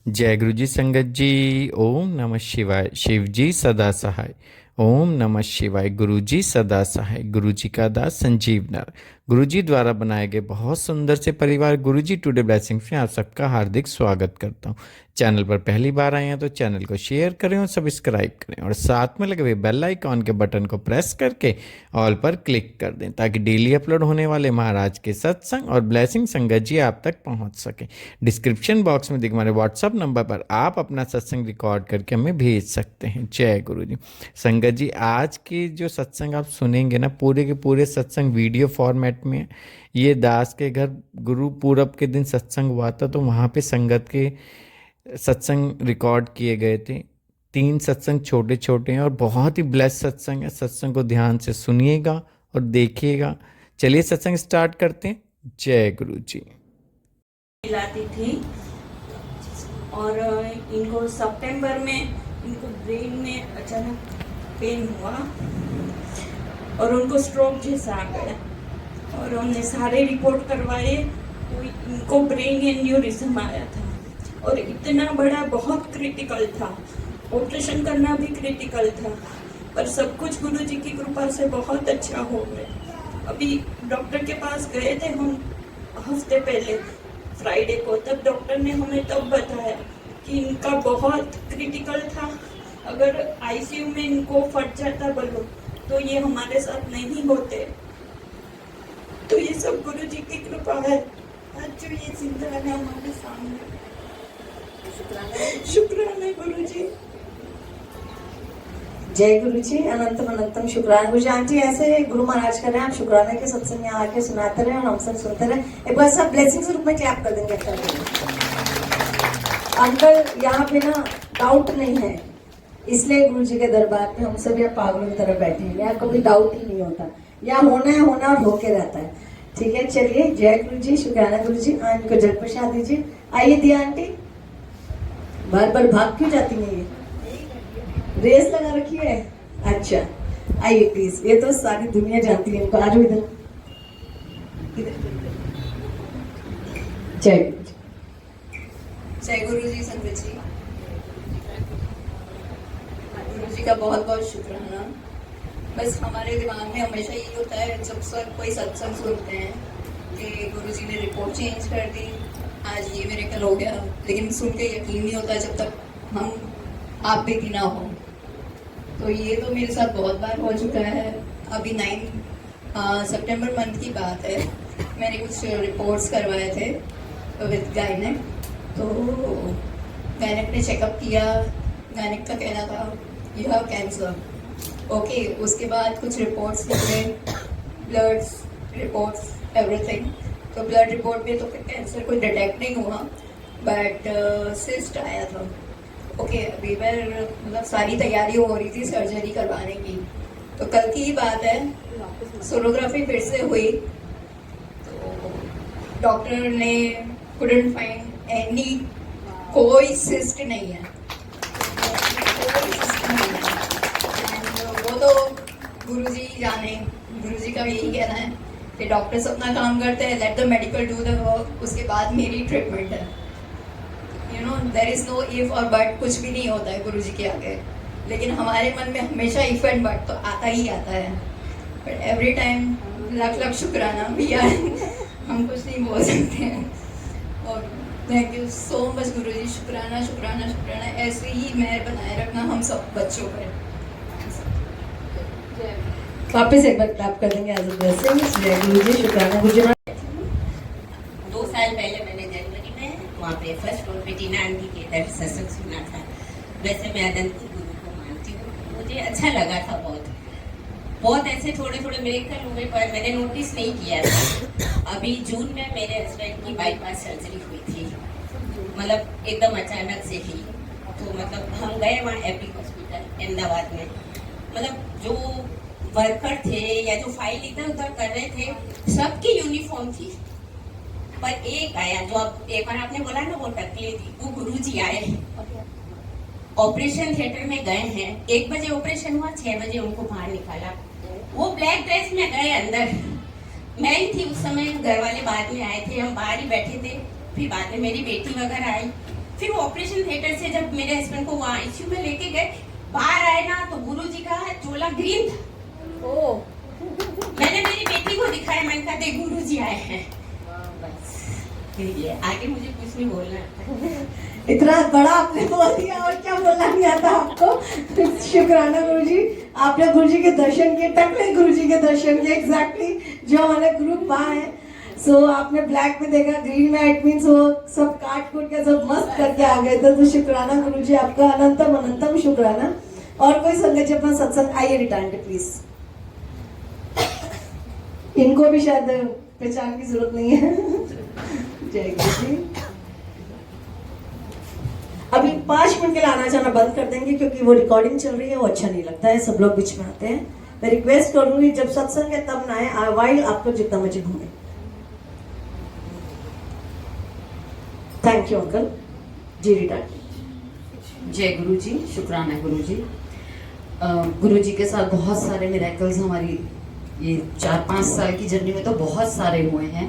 जय गुरु जी संगत जी। ओम नमः शिवाय। शिव जी सदा सहाय। ओम नमः शिवाय। गुरु जी सदा सहाय। गुरु जी का दास संजीव नर। गुरु जी द्वारा बनाए गए बहुत सुंदर से परिवार गुरु जी टुडे ब्लेसिंग्स में आप सबका हार्दिक स्वागत करता हूँ। चैनल पर पहली बार आए हैं तो चैनल को शेयर करें और सब्सक्राइब करें और साथ में लगे हुए बेल आइकॉन के बटन को प्रेस करके ऑल पर क्लिक कर दें ताकि डेली अपलोड होने वाले महाराज के सत्संग और ब्लेसिंग संगत जी आप तक पहुँच सके। डिस्क्रिप्शन बॉक्स में दिखे हमारे व्हाट्सअप नंबर पर आप अपना सत्संग रिकॉर्ड करके हमें भेज सकते हैं। जय गुरु जी। संगत जी, आज की जो सत्संग आप सुनेंगे ना, पूरे के पूरे सत्संग वीडियो फॉर्मेट में है। ये दास के घर गुरु पूरब के दिन सत्संग हुआ था तो वहाँ पे संगत के सत्संग रिकॉर्ड किए गए थे। 3 सत्संग छोटे छोटे हैं और बहुत ही ब्लेस सत्संग है। सत्संग को ध्यान से सुनिएगा और देखिएगा। चलिए सत्संग स्टार्ट करते हैं। जय गुरु जी। लाती थी और इनको सितंबर में इनको ब्रेन में अचानक पेन हुआ और उनको स्ट्रोक जैसा आ गया और हमने सारे रिपोर्ट करवाए तो इनको ब्रेन एन्यूरिज्म आया था और इतना बड़ा बहुत क्रिटिकल था। ऑपरेशन करना भी क्रिटिकल था पर सब कुछ गुरु जी की कृपा से बहुत अच्छा हो गया। अभी डॉक्टर के पास गए थे हम हफ्ते पहले फ्राइडे को, तब डॉक्टर ने हमें तब बताया कि इनका बहुत क्रिटिकल था। अगर आईसीयू में इनको फट जाता बोलो तो ये हमारे साथ नहीं होते। तो ये सब गुरु जी की कृपा है। आज जो ये जिंदा है हमारे सामने, शुक्राना गुरु जी। जय गुरु जी। अनंतम अनंतम शुक्राना गुरु जी। आंटी ऐसे गुरु महाराज करें, आप शुक्राना के सत्संग में आके सुनाते रहे और हम सब सुनते रहे। एक बार सब ब्लेसिंग के रूप में क्लैप कर देंगे। अंकल यहाँ पे ना डाउट नहीं है, इसलिए गुरु जी के दरबार में हम सब यहाँ पागलों की तरह बैठे हैं। यहाँ कभी डाउट ही नहीं होता, यहाँ होना है होना और होके रहता है। ठीक है, चलिए जय गुरु जी, शुक्राना गुरु जी। इनको जल प्रसाद दीजिए। आइए दिया आंटी, बार बार भाग क्यों जाती है? ये रेस लगा रखी है। अच्छा आइए प्लीज, ये तो सारी दुनिया जानती है इनको। आ जाओ इधर। जय गुरु जी। जय गुरु जी संगत जी। गुरु जी का बहुत बहुत शुक्राना। बस हमारे दिमाग में हमेशा यही होता है जब सब कोई सत्संग सुनते हैं कि गुरु जी ने रिपोर्ट चेंज कर दी, आज ये मिरेकल हो गया, लेकिन सुन के यकीन नहीं होता जब तक हम आप भी ना हो। तो ये तो मेरे साथ बहुत बार हो चुका है। अभी 9 सितंबर मंथ की बात है, मैंने कुछ रिपोर्ट्स करवाए थे विद गायनेक। तो गायनेक ने चेकअप किया, गायनेक का कहना था यू हैव कैंसर। ओके, उसके बाद कुछ रिपोर्ट्स निकले, ब्लड्स रिपोर्ट्स एवरीथिंग। तो ब्लड रिपोर्ट में तो कैंसर कोई डिटेक्ट नहीं हुआ, बट सिस्ट आया था। ओके, अभी मतलब सारी तैयारी हो रही थी सर्जरी करवाने की। तो कल की ही बात है, सोनोग्राफी फिर से हुई तो डॉक्टर ने कुडंट फाइंड एनी, कोई सिस्ट नहीं है, कोई सिस्ट नहीं है। And वो तो गुरुजी जाने, गुरुजी का यही कहना है कि डॉक्टर्स अपना काम करते हैं, let the medical do the work, उसके बाद मेरी ट्रीटमेंट है। You know, there is no if और बट, कुछ भी नहीं होता है गुरुजी के आगे। लेकिन हमारे मन में हमेशा इफ एंड बट तो आता ही आता है। बट एवरी टाइम लख लख शुक्राना भैया, हम कुछ नहीं बोल सकते हैं। और थैंक यू सो मच गुरुजी, शुक्राना शुक्राना शुक्राना। ऐसे ही मेहर बनाए रखना हम सब बच्चों पर। वापस एक बार क्लैप कर देंगे एज अ ब्लेसिंग। जय गुरु जी, शुक्राना गुरु जी। 2 साल पहले मैंने जनवरी में वहाँ पे फर्स्ट फ्लोर पे टीना आंटी के इधर सत्संग सुना था। वैसे मैं अदंती गुरु को मानती हूँ, मुझे अच्छा लगा था। बहुत ऐसे थोड़े थोड़े मिरेकल हुए पर मैंने नोटिस नहीं किया था। अभी जून में मेरे हस्बैंड की बाईपास सर्जरी हुई थी, मतलब एकदम अचानक से ही। तो मतलब हम गए वहाँ एपिक हॉस्पिटल अहमदाबाद में। मतलब जो वर्कर थे या जो फाइल इधर उधर कर रहे थे, सबकी यूनिफॉर्म थी, पर एक आया जो अब एक बार आपने बोला ना वो टकली थी, वो गुरुजी आए। ऑपरेशन थिएटर में गए हैं, 1 बजे ऑपरेशन हुआ, 6 बजे उनको बाहर निकाला। वो ब्लैक ड्रेस में गए अंदर, मैं ही थी उस समय, घर वाले बाद में आए थे, हम बाहर ही बैठे थे। फिर बाद में मेरी बेटी वगैरह आई, फिर वो ऑपरेशन थिएटर से जब मेरे हस्बैंड को वहाँ आईसीयू में लेके गए, बाहर आए ना तो गुरुजी का चोला ग्रीन था। ओ मैंने मेरी बेटी को दिखाया, मैंने कहा देख गुरुजी आए हैं। बस फिर ये आगे मुझे कुछ नहीं बोलना आता। इतना बड़ा आपने बोल दिया और क्या बोलना नहीं आता आपको। शुक्राना गुरुजी, आपने गुरुजी के दर्शन किए, टकले गुरुजी के दर्शन किए एग्जैक्टली जो हमारे ग्रुप वहाँ है। सो आपने ब्लैक में देखा, ग्रीन में इट मीन्स वो सब काट कूट के सब मस्त करके आ गए थे। तो शुक्राना गुरुजी, आपका अनंतम अनंतम शुक्राना। और कोई संगत जी अपना सत्संग आइए रिटर्न प्लीज। इनको भी शायद पहचान की जरूरत नहीं है। जय गुरु जी। अभी 5 मिनट के लिए आना जाना बंद कर देंगे क्योंकि वो रिकॉर्डिंग चल रही है, वो अच्छा नहीं लगता है, सब लोग बीच में आते हैं। मैं रिक्वेस्ट करूंगी जब सत्संग है तब ना आए, वाइल आपको जितना मर्जी घूमे। Thank you uncle ji. Return. जय गुरु जी, शुक्राना गुरु जी। गुरु जी के साथ बहुत सारे मिरेकल्स हमारी ये 4-5 साल की जर्नी में तो बहुत सारे हुए हैं।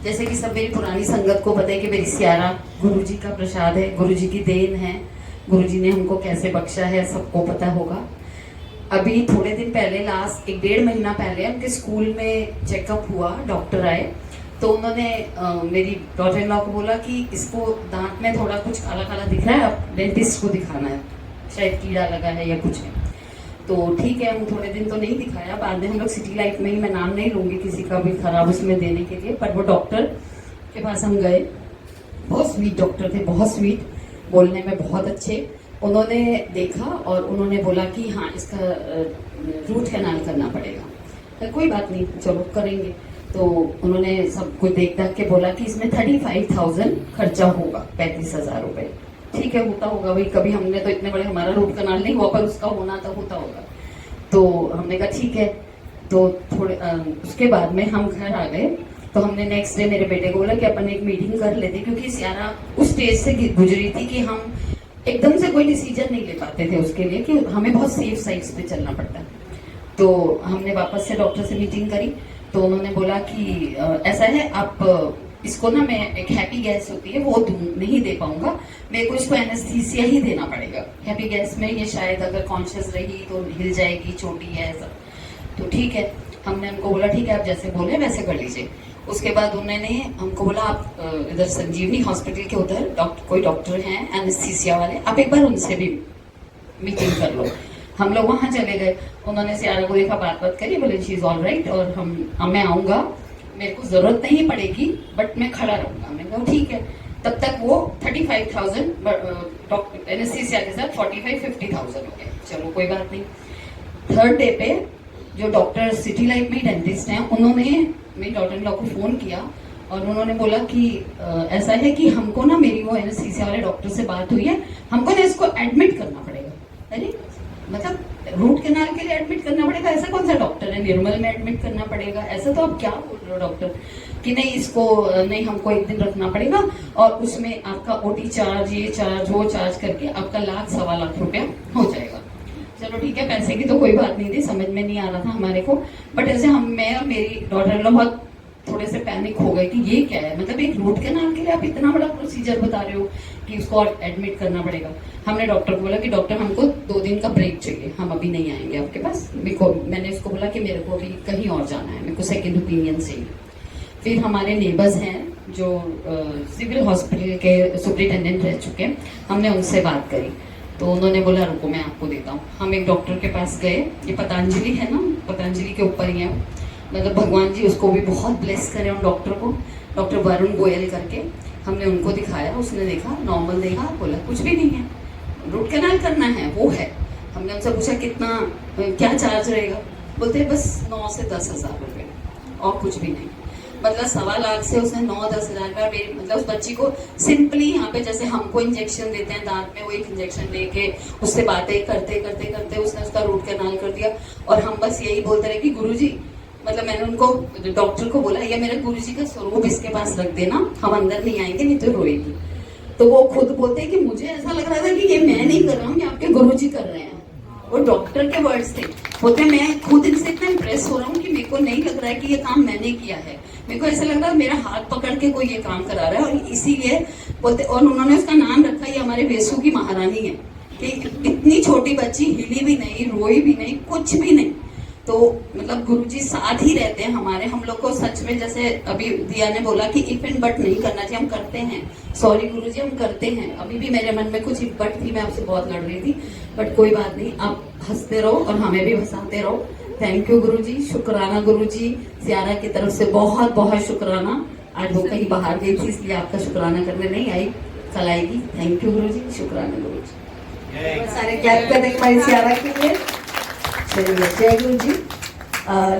जैसे कि सब मेरी पुरानी संगत को पता है कि मेरी सियारा गुरु जी का प्रसाद है, गुरु जी की देन है, गुरु जी ने हमको कैसे बख्शा है सबको पता होगा। अभी थोड़े दिन पहले, लास्ट 1-1.5 महीना पहले उनके स्कूल में चेकअप हुआ, डॉक्टर आए तो उन्होंने मेरी डॉटर इन लॉ को बोला कि इसको दांत में थोड़ा कुछ काला काला दिख रहा है, अब डेंटिस्ट को दिखाना है, शायद कीड़ा लगा है या कुछ है। तो ठीक है, हम थोड़े दिन तो नहीं दिखाया, बाद में हम लोग सिटी लाइफ में ही, मैं नाम नहीं लूंगी किसी का भी खराब उसमें देने के लिए, पर वो डॉक्टर के पास हम गए। बहुत स्वीट डॉक्टर थे, बहुत स्वीट, बोलने में बहुत अच्छे। उन्होंने देखा और उन्होंने बोला कि हाँ इसका रूट कैनाल करना पड़ेगा। तो कोई बात नहीं, चलो करेंगे। तो उन्होंने सब कुछ देख दाख के बोला कि इसमें 35,000 खर्चा होगा, 35,000 रुपए। ठीक है, होता होगा भाई, कभी हमने तो इतने बड़े, हमारा रूट कनाल नहीं हुआ पर उसका होना तो होता होगा। तो हमने कहा ठीक है। तो थोड़े उसके बाद में हम घर आ गए। तो हमने नेक्स्ट डे मेरे बेटे को बोला कि अपन एक मीटिंग कर लेते, क्योंकि सियारा उस स्टेज से गुजरी थी कि हम एकदम से कोई डिसीजन नहीं ले पाते थे उसके लिए, कि हमें बहुत सेफ साइड्स पे चलना पड़ता है। तो हमने वापस से डॉक्टर से मीटिंग करी तो उन्होंने बोला कि ऐसा है, आप इसको ना, मैं एक हैप्पी गैस होती है वो नहीं दे पाऊंगा, मेरे को इसको एनेस्थीसिया ही देना पड़ेगा। हैप्पी गैस में ये शायद अगर कॉन्शियस रही तो हिल जाएगी, छोटी है ऐसा। तो ठीक है, हमने उनको बोला ठीक है आप जैसे बोले वैसे कर लीजिए। उसके बाद उन्होंने हमको बोला आप इधर संजीवनी हॉस्पिटल के उधर कोई डॉक्टर हैं एनेस्थीसिया वाले, आप एक बार उनसे भी मीटिंग कर लो। हम लोग वहां चले गए, उन्होंने सियारा को देखा, बात करी, बोले शी इज ऑल राइट और मैं आऊंगा, मेरे को जरूरत नहीं पड़ेगी बट मैं खड़ा रहूंगा। मैंने कहा ठीक है। तब तक वो 35,000 एनेस्थीसिया के साथ 45-50,000 हो गए। चलो कोई बात नहीं। 3rd डे पे जो डॉक्टर सिटी लाइफ में डेंटिस्ट हैं, उन्होंने मेरी डॉटर इन लॉ को फोन किया और उन्होंने बोला कि ऐसा है कि हमको ना, मेरी वो एनेस्थीसिया वाले डॉक्टर से बात हुई है, हमको ना इसको एडमिट करना पड़ेगा। अरे मतलब रूट कैनाल के लिए एडमिट करना पड़ेगा? ऐसा कौन सा डॉक्टर है, निर्मल में एडमिट करना पड़ेगा? ऐसा तो आप क्या बोल रहे हो डॉक्टर, कि नहीं इसको नहीं, हमको एक दिन रखना पड़ेगा और उसमें आपका ओटी चार्ज, ये चार्ज, वो चार्ज करके आपका 1,00,000-1.25 लाख रुपया हो जाएगा। चलो ठीक है, पैसे की तो कोई बात नहीं थी, समझ में नहीं आ रहा था हमारे को, बट ऐसे मैं और मेरी डॉटर बहुत थोड़े से पैनिक हो गए कि ये क्या है, मतलब एक रूट कैनाल के लिए आप इतना बड़ा प्रोसीजर बता रहे हो कि उसको एडमिट करना पड़ेगा। हमने डॉक्टर को बोला कि डॉक्टर हमको 2 दिन का ब्रेक चाहिए, हम अभी नहीं आएंगे आपके पास। मैंने उसको बोला कि मेरे को अभी कहीं और जाना है, मेरे को सेकेंड ओपिनियन चाहिए। फिर हमारे नेबर्स हैं जो सिविल हॉस्पिटल के सुपरिटेंडेंट रह चुके हैं, हमने उनसे बात करी तो उन्होंने बोला रुको मैं आपको देता हूँ। हम एक डॉक्टर के पास गए, ये पतंजलि है ना, पतंजलि के ऊपर ही है, मतलब भगवान जी उसको भी बहुत ब्लेस करें उन डॉक्टर को, डॉक्टर वरुण गोयल करके। हमने उनको दिखाया, उसने देखा, नॉर्मल देखा, बोला कुछ भी नहीं है, रूट कैनाल करना है वो है। हमने उनसे पूछा कितना, क्या चार्ज रहेगा? बोलते हैं बस 9 से 10,000 रुपये और कुछ भी नहीं। मतलब 1.25 लाख से उसने 9-10 हज़ार का, मेरी मतलब उस बच्ची को सिंपली यहाँ पे जैसे हमको इंजेक्शन देते हैं दांत में, वो एक इंजेक्शन लेके उससे बातें करते करते करते उसने उसका रूट कैनाल कर दिया। और हम बस यही बोलते रहे कि गुरुजी, मतलब मैंने उनको डॉक्टर को बोला ये मेरे गुरुजी का स्वरूप इसके पास रख देना, हम अंदर नहीं आएंगे नहीं तो रोएगी। तो वो खुद बोलते हैं कि मुझे ऐसा लग रहा था कि ये मैं नहीं कर रहा हूँ, ये आपके गुरुजी कर रहे हैं। वो डॉक्टर के वर्ड्स थे, बोलते मैं खुद इनसे इतना इम्प्रेस हो रहा हूँ कि मेरे को नहीं लग रहा है कि ये काम मैंने किया है, मेरे को ऐसा लग रहा है मेरा हाथ पकड़ के कोई ये काम करा रहा है, और इसीलिए बोलते, और उन्होंने उसका नाम रखा, ये हमारे वेसु की महारानी है। कि इतनी छोटी बच्ची हिली भी नहीं, रोई भी नहीं, कुछ भी नहीं। तो मतलब गुरुजी साथ ही रहते हैं हमारे। हम लोग को सच में, जैसे अभी दिया ने बोला कि इफ एंड बट नहीं करना चाहिए, हम करते हैं। सॉरी गुरुजी, हम करते हैं। अभी भी मेरे मन में कुछ इफ बट थी, मैं आपसे बहुत लड़ रही थी, बट कोई बात नहीं, आप हंसते रहो और हमें भी हंसाते रहो। थैंक यू गुरुजी, शुक्राना गुरुजी। सियारा की तरफ से बहुत बहुत शुक्राना। आज वो कहीं बाहर गई थी, इसलिए आपका शुक्राना करने नहीं आई, कल आएगी। थैंक यू गुरुजी, शुक्राना गुरुजी। सारे क्लैप कर देंगे हमारी सियारा के लिए। चलिए, जय गुरु जी।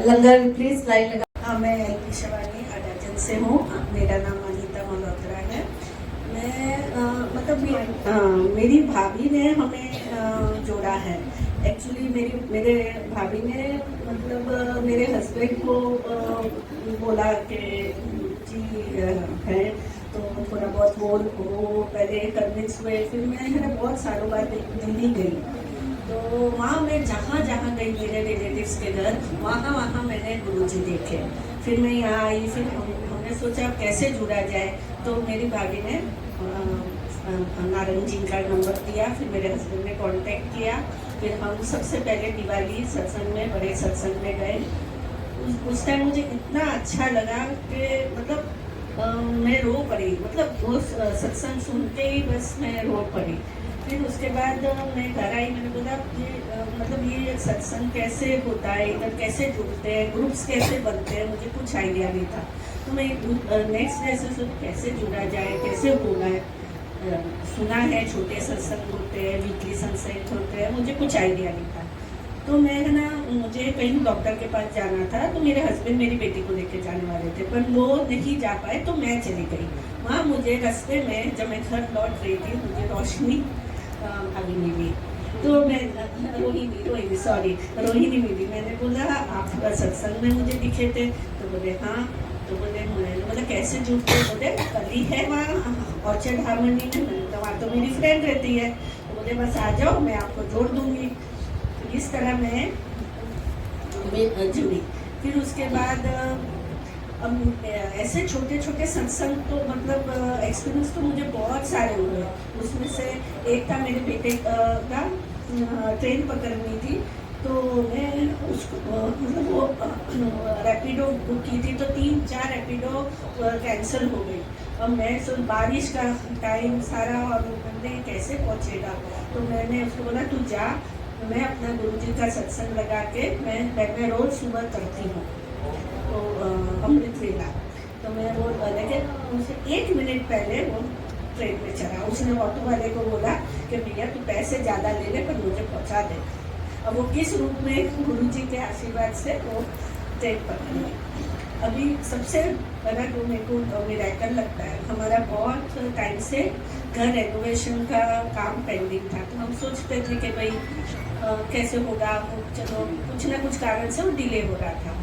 लंगर प्लीज लाइन लगा। हाँ, मैं एलपी शिवानी अडाजन से हूँ। मेरा नाम अनीता मल्होत्रा है। मैं मतलब मेरी भाभी ने हमें जोड़ा है। एक्चुअली मेरे भाभी ने मतलब मेरे हस्बैंड को बोला कि जी है, तो थोड़ा बहुत वो पहले कन्विंस हुए। फिर मैं बहुत सालों बाद दिल्ली गई, तो वहाँ मैं जहाँ जहाँ गई मेरे रिलेटिव्स के घर, वहाँ मैंने गुरुजी देखे। फिर मैं यहाँ आई, फिर हमने सोचा कैसे जुड़ा जाए। तो मेरी भाभी ने नारायण जी का नंबर दिया, फिर मेरे हस्बैंड ने कांटेक्ट किया। फिर हम सबसे पहले दिवाली सत्संग में, बड़े सत्संग में गए। उस टाइम मुझे इतना अच्छा लगा कि मतलब मैं रो पड़ी। मतलब वो सत्संग सुनते ही बस मैं रो पड़ी। फिर उसके बाद मैं घर आई, मैंने बोला कि मतलब ये सत्संग कैसे होता है, इधर कैसे जुड़ते हैं, ग्रुप्स कैसे बनते हैं, मुझे कुछ आइडिया नहीं था। तो मैं नेक्स्ट डे से कैसे जुड़ा जाए, कैसे होना है। सुना है छोटे सत्संग होते हैं, वीकली सत्संग होते हैं, मुझे कुछ आइडिया नहीं था। तो मैं ना, मुझे कहीं डॉक्टर के पास जाना था, तो मेरे हस्बैंड मेरी बेटी को लेकर जाने वाले थे, पर वो नहीं जा पाए, तो मैं चली गई। वहाँ मुझे रास्ते में जब मैं घर लौट रही थी, मुझे रोशनी भाभी मिली। तो मैं रोहिणी मिली। मैंने बोला आप सत्संग में मुझे दिखे थे, तो बोले हाँ। तो बोले कैसे जुड़ते? बोले कल ही है वहाँ ऑर्चर्ड हार्मनी में, तो वहाँ तो मेरी फ्रेंड रहती है। तो बोले बस आ जाओ, मैं आपको जोड़ दूंगी। तो इस तरह मैं जुड़ी। फिर उसके बाद अब ऐसे छोटे छोटे सत्संग तो मतलब एक्सपीरियंस तो मुझे बहुत सारे हुए। उसमें से एक था, मेरे बेटे का ट्रेन पकड़नी थी, तो मैं उसको मतलब वो रैपिडो बुक की थी, तो 3-4 रैपिडो कैंसिल हो गई। अब मैं बारिश का टाइम सारा, और मैंने कैसे पहुँचेगा। तो मैंने उसको बोला तू जा, मैं अपना गुरुजी का सत्संग लगा के मैं रोज सुबह करती हूँ, तो अमृत वेला। तो मैं वो लेकिन उनसे 1 मिनट पहले वो ट्रेन में चढ़ा। उसने ऑटो वाले को बोला कि भैया तू पैसे ज़्यादा ले ले, पर मुझे पहुँचा दे। अब वो किस रूप में गुरुजी के आशीर्वाद से वो ट्रेन पकड़ ली। अभी सबसे बड़ा जो मेरे को मिरेकल लगता है, हमारा बहुत टाइम से घर रेनोवेशन का काम पेंडिंग था। तो हम सोचते थे कि भाई कैसे होगा, चलो कुछ ना कुछ कारण से वो डिले हो रहा था।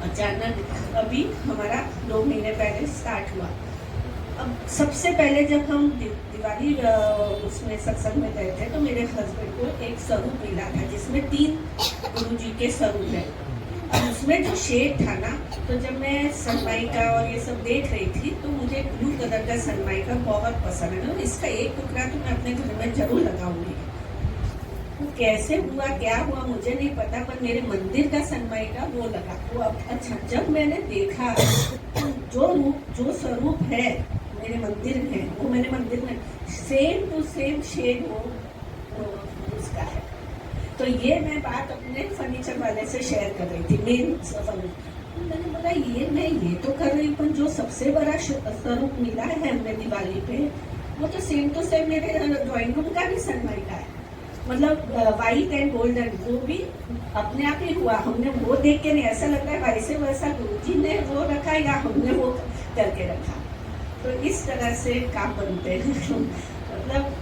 अचानक अभी हमारा 2 महीने पहले स्टार्ट हुआ। अब सबसे पहले जब हम दिवाली उसमें सत्संग में गए थे, तो मेरे हस्बैंड को एक स्वरूप मिला था जिसमें 3 गुरुजी के स्वरूप है। अब उसमें जो शेड था ना, तो जब मैं सनमाइका और ये सब देख रही थी, तो मुझे ब्लू कलर का सनमाइका बहुत पसंद है। तो इसका एक टुकड़ा तो मैं अपने घर में जरूर लगाऊंगी। वो कैसे हुआ, क्या हुआ मुझे नहीं पता, पर मेरे मंदिर का सनमाइका वो लगा। वो अब अच्छा, जब मैंने देखा जो स्वरूप है मेरे मंदिर में, वो मेरे मंदिर में सेम टू सेम शेड वो उसका है। तो ये मैं बात अपने फर्नीचर वाले से शेयर कर रही थी, मेन फर्नीचर। मैंने बोला ये तो कर रही, पर जो सबसे बड़ा स्वरूप मिला है हमें दिवाली पे, वो तो सेम टू सेम मेरे ड्राइंग रूम का भी सनमाइका है। मतलब वाइट एंड गोल्डन, वो भी अपने आप ही हुआ। हमने वो देख के नहीं, ऐसा लग रहा है वैसे वैसा गुरुजी ने वो रखा या हमने वो करके रखा। तो इस तरह से काम बनते हैं। मतलब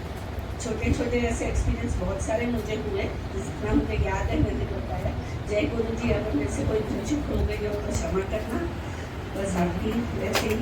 छोटे छोटे ऐसे एक्सपीरियंस बहुत सारे मुझे हुए, जितना मुझे याद है मैंने बताया। जय गुरु जी, अगर मेरे से कोई चूक हो गई हो तो क्षमा करना। बस आपकी वैसे ही